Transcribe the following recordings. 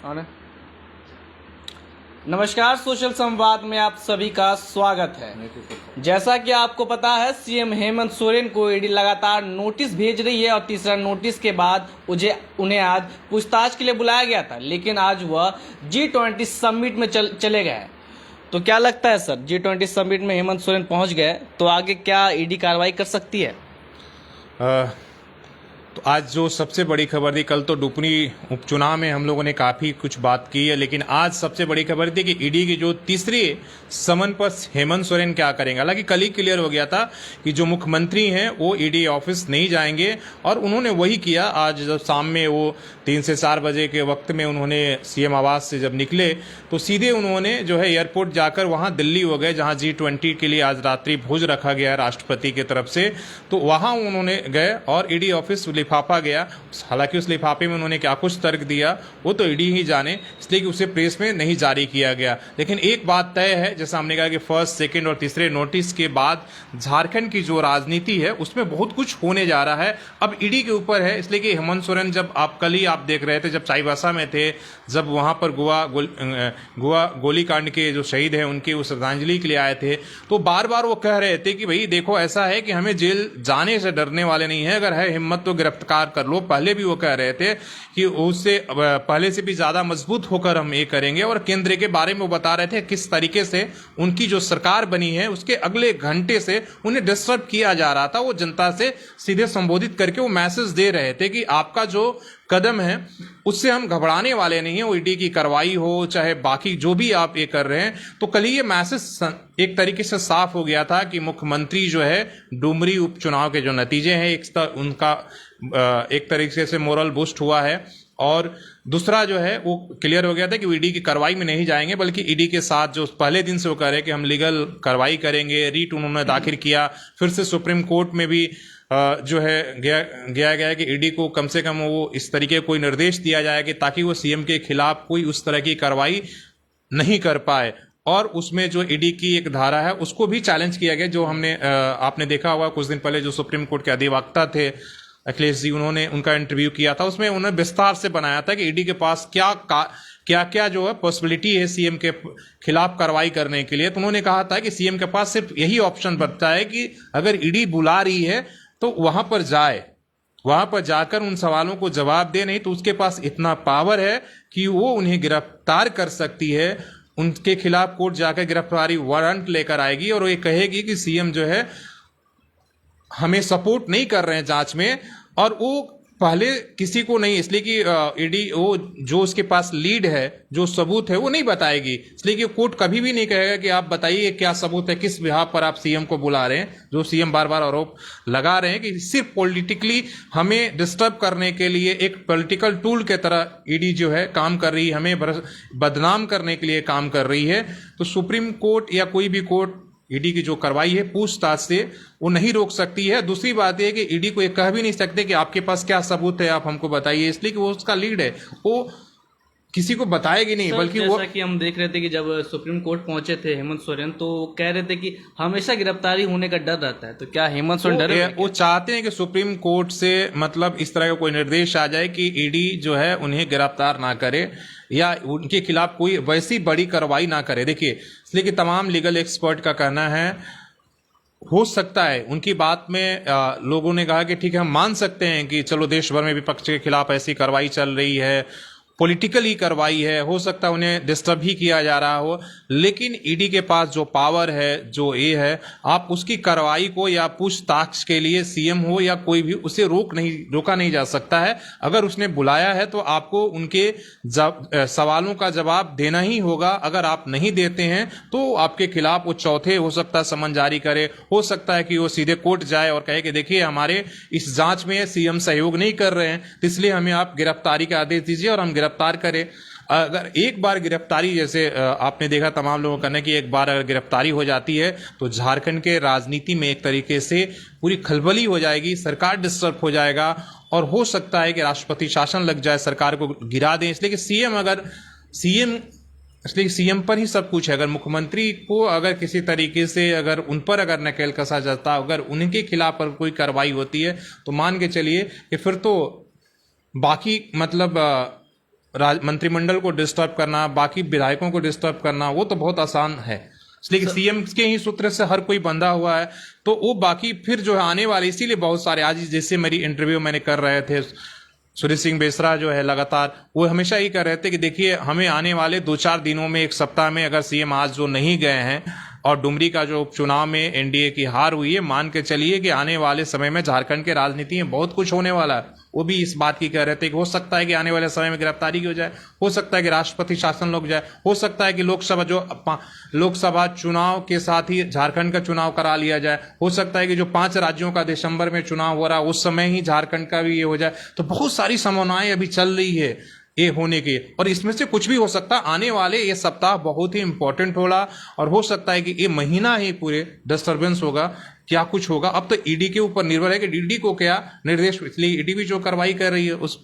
और नमस्कार, सोशल संवाद में आप सभी का स्वागत है। जैसा कि आपको पता है, सीएम हेमंत सोरेन को ईडी लगातार नोटिस भेज रही है और तीसरा नोटिस के बाद उन्हें आज पूछताछ के लिए बुलाया गया था, लेकिन आज वह G20 समिट में चले गए। तो क्या लगता है सर, G20 समिट में हेमंत सोरेन पहुंच गए तो आगे क्या ईडी कार्रवाई कर सकती है? तो आज जो सबसे बड़ी खबर थी, कल तो डुपनी उपचुनाव में हम लोगों ने काफ़ी कुछ बात की है, लेकिन आज सबसे बड़ी खबर थी कि ईडी की जो तीसरी समन पर हेमंत सोरेन क्या करेंगे। हालांकि कल ही क्लियर हो गया था कि जो मुख्यमंत्री हैं वो ईडी ऑफिस नहीं जाएंगे, और उन्होंने वही किया। आज जब शाम में वो 3 से 4 बजे के वक्त में उन्होंने सीएम आवास से जब निकले तो सीधे उन्होंने जो है एयरपोर्ट जाकर वहाँ दिल्ली हो गए, जहाँ G20 के लिए आज रात्रि भोज रखा गया राष्ट्रपति की तरफ से। तो वहाँ उन्होंने गए और ईडी ऑफिस लिफाफा गया। हालांकि उस लिफाफे में उन्होंने क्या कुछ तर्क दिया वो तो ईडी ही जाने, इसलिए कि उसे प्रेस में नहीं जारी किया गया। लेकिन एक बात तय है, जैसा हमने कहा कि फर्स्ट, सेकंड और तीसरे नोटिस के बाद झारखंड की जो राजनीति है उसमें बहुत कुछ होने जा रहा है। अब ईडी के ऊपर है, इसलिए कि हेमंत सोरेन जब कल ही आप देख रहे थे, जब चाईबासा में थे, जब वहां पर गोवा गोलीकांड के जो शहीद हैं उनकी उस श्रद्धांजलि के लिए आए थे, तो बार बार वो कह रहे थे कि भाई देखो, ऐसा है कि हमें जेल जाने से डरने वाले नहीं है, अगर है हिम्मत तो गिरफ्तार कर लो। पहले भी वो कह रहे थे कि उससे पहले से भी ज्यादा मजबूत होकर हम ये करेंगे, और केंद्र के बारे में वो बता रहे थे किस तरीके से उनकी जो सरकार बनी है उसके अगले घंटे से उन्हें डिस्टर्ब किया जा रहा था। वो जनता से सीधे संबोधित करके वो मैसेज दे रहे थे कि आपका जो कदम है उससे हम घबराने वाले नहीं है, वो ईडी की कार्रवाई हो चाहे बाकी जो भी आप ये कर रहे हैं। तो कल ये मैसेज एक तरीके से साफ हो गया था कि मुख्यमंत्री जो है डुमरी उपचुनाव के जो नतीजे हैं उनका एक तरीके से मोरल बूस्ट हुआ है, और दूसरा जो है वो क्लियर हो गया था कि वो ईडी की कार्रवाई में नहीं जाएंगे, बल्कि ईडी के साथ जो पहले दिन से वो कह रहे कि हम लीगल कार्रवाई करेंगे। रीट उन्होंने दाखिल किया, फिर से सुप्रीम कोर्ट में भी जो है गया कि ईडी को कम से कम वो इस तरीके कोई निर्देश दिया जाए कि ताकि वो सीएम के खिलाफ कोई उस तरह की कार्रवाई नहीं कर पाए। और उसमें जो ईडी की एक धारा है उसको भी चैलेंज किया गया, जो हमने आपने देखा होगा कुछ दिन पहले जो सुप्रीम कोर्ट के अधिवक्ता थे अखिलेश जी, उन्होंने उनका इंटरव्यू किया था, उसमें उन्होंने विस्तार से बनाया था कि ईडी के पास क्या जो है पॉसिबिलिटी है सीएम के खिलाफ कार्रवाई करने के लिए। तो उन्होंने कहा था कि सीएम के पास सिर्फ यही ऑप्शन बचता है कि अगर ईडी बुला रही है तो वहां पर जाए, वहां पर जाकर उन सवालों को जवाब दे, नहीं तो उसके पास इतना पावर है कि वो उन्हें गिरफ्तार कर सकती है, उनके खिलाफ कोर्ट जाकर गिरफ्तारी वारंट लेकर आएगी और ये कहेगी कि सीएम जो है हमें सपोर्ट नहीं कर रहे हैं जांच में, और वो पहले किसी को नहीं, इसलिए कि ईडी वो जो उसके पास लीड है, जो सबूत है वो नहीं बताएगी, इसलिए कि कोर्ट कभी भी नहीं कहेगा कि आप बताइए क्या सबूत है, किस बिहाफ पर आप सीएम को बुला रहे हैं। जो सीएम बार बार आरोप लगा रहे हैं कि सिर्फ पॉलिटिकली हमें डिस्टर्ब करने के लिए एक पॉलिटिकल टूल के तरह ईडी जो है काम कर रही है, हमें बदनाम करने के लिए काम कर रही है। तो सुप्रीम कोर्ट या कोई भी कोर्ट ईडी की जो कार्रवाई है पूछताछ से वो नहीं रोक सकती है। दूसरी बात यह कि ईडी को ये कह भी नहीं सकते कि आपके पास क्या सबूत है, आप हमको बताइए, इसलिए कि वो उसका लीड है, वो किसी को बताएगी नहीं। बल्कि जैसा वो कि हम देख रहे थे कि जब सुप्रीम कोर्ट पहुंचे थे हेमंत सोरेन, तो कह रहे थे कि हमेशा गिरफ्तारी होने का डर रहता है। तो क्या हेमंत सोरेन डर रहे हैं? वो चाहते हैं कि सुप्रीम कोर्ट से मतलब इस तरह का कोई निर्देश आ जाए कि ईडी जो है उन्हें गिरफ्तार ना करे या उनके खिलाफ कोई वैसी बड़ी कार्रवाई ना करे। देखिए, इसलिए कि तमाम लीगल एक्सपर्ट का कहना है, हो सकता है उनकी बात में लोगों ने कहा कि ठीक है, हम मान सकते हैं कि चलो देश भर में विपक्ष के खिलाफ ऐसी कार्रवाई चल रही है, पॉलिटिकली कार्रवाई है, हो सकता है उन्हें डिस्टर्ब ही किया जा रहा हो, लेकिन ईडी के पास जो पावर है, जो ये है, आप उसकी कार्रवाई को या पूछताछ के लिए सीएम हो या कोई भी उसे रोका नहीं जा सकता है। अगर उसने बुलाया है तो आपको उनके सवालों का जवाब देना ही होगा। अगर आप नहीं देते हैं तो आपके खिलाफ वो चौथे हो सकता है समन जारी करे, हो सकता है कि वो सीधे कोर्ट जाए और कहे कि देखिए हमारे इस जांच में सीएम सहयोग नहीं कर रहे हैं, तो इसलिए हमें आप गिरफ्तारी का आदेश दीजिए और हम गिरफ्तार करें। अगर एक बार गिरफ्तारी, जैसे आपने देखा तमाम लोगों का कहना कि एक बार अगर गिरफ्तारी हो जाती है तो झारखंड के राजनीति में एक तरीके से पूरी खलबली हो जाएगी, सरकार डिस्टर्ब हो जाएगा और हो सकता है कि राष्ट्रपति शासन लग जाए, सरकार को गिरा दें। इसलिए कि सीएम पर ही सब कुछ है। अगर मुख्यमंत्री को अगर किसी तरीके से अगर उन पर अगर नकेल कसा जाता, अगर उनके खिलाफ पर कोई कार्रवाई होती है तो मान के चलिए कि फिर तो बाकी मतलब मंत्रिमंडल को डिस्टर्ब करना, बाकी विधायकों को डिस्टर्ब करना, वो तो बहुत आसान है। इसलिए सीएम के ही सूत्र से हर कोई बंधा हुआ है, तो वो बाकी फिर जो है आने वाले, इसीलिए बहुत सारे आज जैसे मेरी इंटरव्यू मैंने कर रहे थे सुरेश सिंह बेसरा जो है लगातार वो हमेशा ही कर रहे थे कि देखिए हमें आने वाले 2-4 दिनों में, एक सप्ताह में, अगर सीएम आज जो नहीं गए हैं और डुमरी का जो उपचुनाव में एनडीए की हार हुई है, मान के चलिए कि आने वाले समय में झारखंड के राजनीति में बहुत कुछ होने वाला है। वो भी इस बात की कह रहे थे कि हो सकता है कि आने वाले समय में गिरफ्तारी की हो जाए, हो सकता है कि राष्ट्रपति शासन लग जाए, हो सकता है कि लोकसभा चुनाव के साथ ही झारखंड का चुनाव करा लिया जाए, हो सकता है कि जो 5 राज्यों का दिसंबर में चुनाव हो रहा है उस समय ही झारखंड का भी ये हो जाए। तो बहुत सारी संभावनाएं अभी चल रही है ये होने की, और इसमें से कुछ भी हो सकता है। आने वाले ये सप्ताह बहुत ही इंपॉर्टेंट होगा और हो सकता है कि ये महीना ही पूरे डिस्टर्बेंस होगा, क्या कुछ होगा। अब तो ईडी के ऊपर निर्भर है कि ईडी को क्या निर्देश, इसलिए ईडी भी जो कार्रवाई कर रही है उस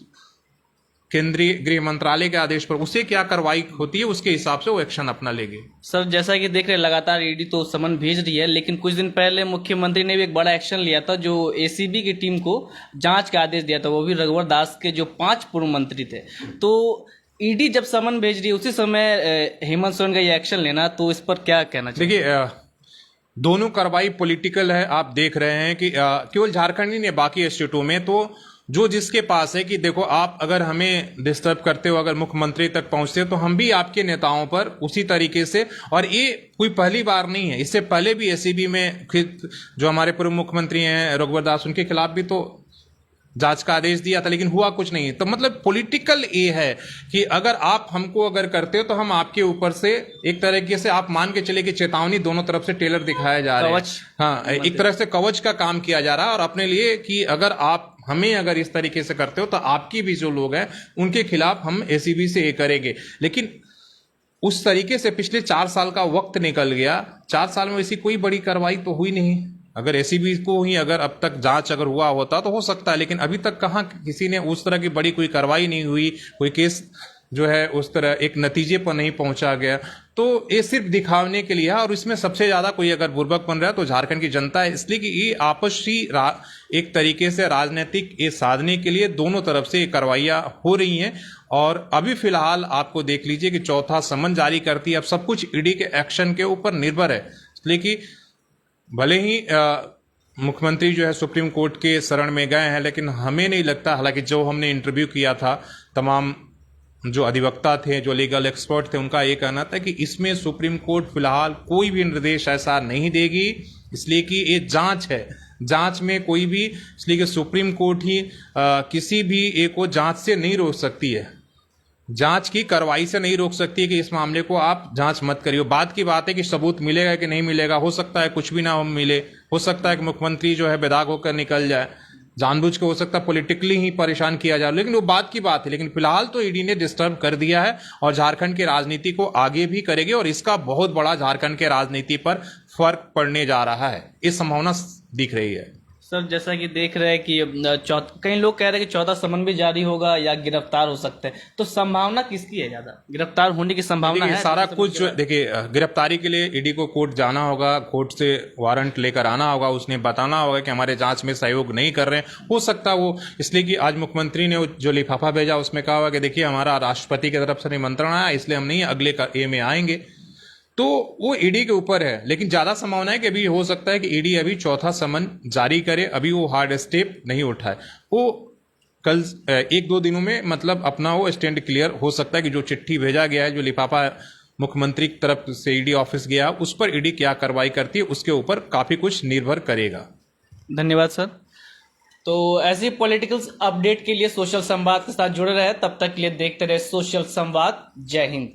केंद्रीय गृह मंत्रालय के आदेश पर, उसे क्या कार्रवाई होती है उसके हिसाब से वो एक्शन अपना लेंगे। सर जैसा कि देख रहे हैं लगातार ईडी तो समन भेज रही है, लेकिन कुछ दिन पहले मुख्यमंत्री ने भी एक बड़ा एक्शन लिया था, जो एसीबी की टीम को जांच का आदेश दिया था, वो भी रघुवर दास के जो 5 पूर्व मंत्री थे। तो ईडी जब समन भेज रही है उसी समय हेमंत सोरेन का ये एक्शन लेना, तो इस पर क्या कहना चाहिए? देखिए दोनों कार्रवाई पॉलिटिकल है। आप देख रहे हैं कि केवल झारखंड ही नहीं, बाकी स्टेटों में तो जो जिसके पास है कि देखो आप अगर हमें डिस्टर्ब करते हो, अगर मुख्यमंत्री तक पहुंचते हो तो हम भी आपके नेताओं पर उसी तरीके से, और ये कोई पहली बार नहीं है, इससे पहले भी एसीबी में जो हमारे पूर्व मुख्यमंत्री हैं रघुवर दास, उनके खिलाफ भी तो जांच का आदेश दिया था, लेकिन हुआ कुछ नहीं। तो मतलब पॉलिटिकल ये है कि अगर आप हमको अगर करते हो तो हम आपके ऊपर से एक तरीके से आप मान के चले कि चेतावनी दोनों तरफ से टेलर दिखाया जा रहा है। हाँ, एक तरह से कवच का काम किया जा रहा है, और अपने लिए कि अगर आप हमें अगर इस तरीके से करते हो तो आपकी भी जो लोग हैं उनके खिलाफ हम एसीबी से ये करेंगे। लेकिन उस तरीके से पिछले 4 साल का वक्त निकल गया, 4 साल में ऐसी कोई बड़ी कार्रवाई तो हुई नहीं। अगर एसीबी को ही अगर अब तक जांच अगर हुआ होता तो हो सकता है, लेकिन अभी तक कहां किसी ने उस तरह की बड़ी कोई कार्रवाई नहीं हुई, कोई केस जो है उस तरह एक नतीजे पर नहीं पहुंचा गया। तो ये सिर्फ दिखाने के लिए है, और इसमें सबसे ज्यादा कोई अगर बुर्बक बन रहा है तो झारखंड की जनता है, इसलिए कि ये आपसी एक तरीके से राजनीतिक ये साधने के लिए दोनों तरफ से कार्रवाइयां हो रही हैं। और अभी फिलहाल आपको देख लीजिए कि चौथा समन जारी करती है। अब सब कुछ ईडी के एक्शन के ऊपर निर्भर है, इसलिए कि भले ही मुख्यमंत्री जो है सुप्रीम कोर्ट के शरण में गए हैं, लेकिन हमें नहीं लगता, हालांकि जो हमने इंटरव्यू किया था तमाम जो अधिवक्ता थे, जो लीगल एक्सपर्ट थे, उनका ये कहना था कि इसमें सुप्रीम कोर्ट फिलहाल कोई भी निर्देश ऐसा नहीं देगी, इसलिए कि ये जांच है, जांच में कोई भी, इसलिए कि सुप्रीम कोर्ट ही किसी भी एक को जांच से नहीं रोक सकती है, जांच की कार्रवाई से नहीं रोक सकती है कि इस मामले को आप जांच मत करिए। बात की बात है कि सबूत मिलेगा कि नहीं मिलेगा, हो सकता है कुछ भी ना मिले, हो सकता है कि मुख्यमंत्री जो है बेदाग होकर निकल जाए, जानबूझ के हो सकता है पॉलिटिकली ही परेशान किया जाए, लेकिन वो बात की बात है। लेकिन फिलहाल तो ईडी ने डिस्टर्ब कर दिया है और झारखंड की राजनीति को आगे भी करेगी, और इसका बहुत बड़ा झारखंड के राजनीति पर फर्क पड़ने जा रहा है, इस संभावना दिख रही है। सर जैसा कि देख रहे हैं कि कई लोग कह रहे हैं कि 14 समन भी जारी होगा या गिरफ्तार हो सकते हैं, तो संभावना किसकी है ज्यादा? गिरफ्तार होने की संभावना है? सारा कुछ देखिए, गिरफ्तारी के लिए ईडी को कोर्ट जाना होगा, कोर्ट से वारंट लेकर आना होगा, उसने बताना होगा कि हमारे जांच में सहयोग नहीं कर रहे हैं। हो सकता है वो, इसलिए कि आज मुख्यमंत्री ने जो लिफाफा भेजा उसमें कहा हुआ कि देखिए हमारा राष्ट्रपति की तरफ से निमंत्रण आया, इसलिए हम नहीं अगले ए में आएंगे। तो वो ईडी के ऊपर है, लेकिन ज्यादा संभावना है कि अभी हो सकता है कि ईडी अभी चौथा समन जारी करे, अभी वो हार्ड स्टेप नहीं उठाए, वो कल 1-2 दिनों में मतलब अपना वो स्टैंड क्लियर हो सकता है कि जो चिट्ठी भेजा गया है, जो लिफाफा मुख्यमंत्री की तरफ से ईडी ऑफिस गया, उस पर ईडी क्या कार्रवाई करती है उसके ऊपर काफी कुछ निर्भर करेगा। धन्यवाद सर। तो ऐसी पॉलिटिकल अपडेट के लिए सोशल संवाद के साथ जुड़े रहे, तब तक के लिए देखते रहे सोशल संवाद। जय हिंद।